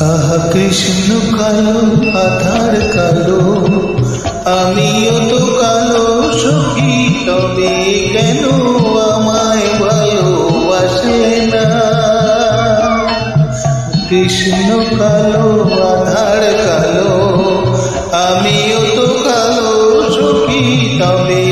আহা কৃষ্ণ কালো আধার কালো, আমিও তো কালো সখী, তবে কেন আমায় ভালোবাসে না? কৃষ্ণ কালো আধার কালো, আমিও তো কালো সখী, তবে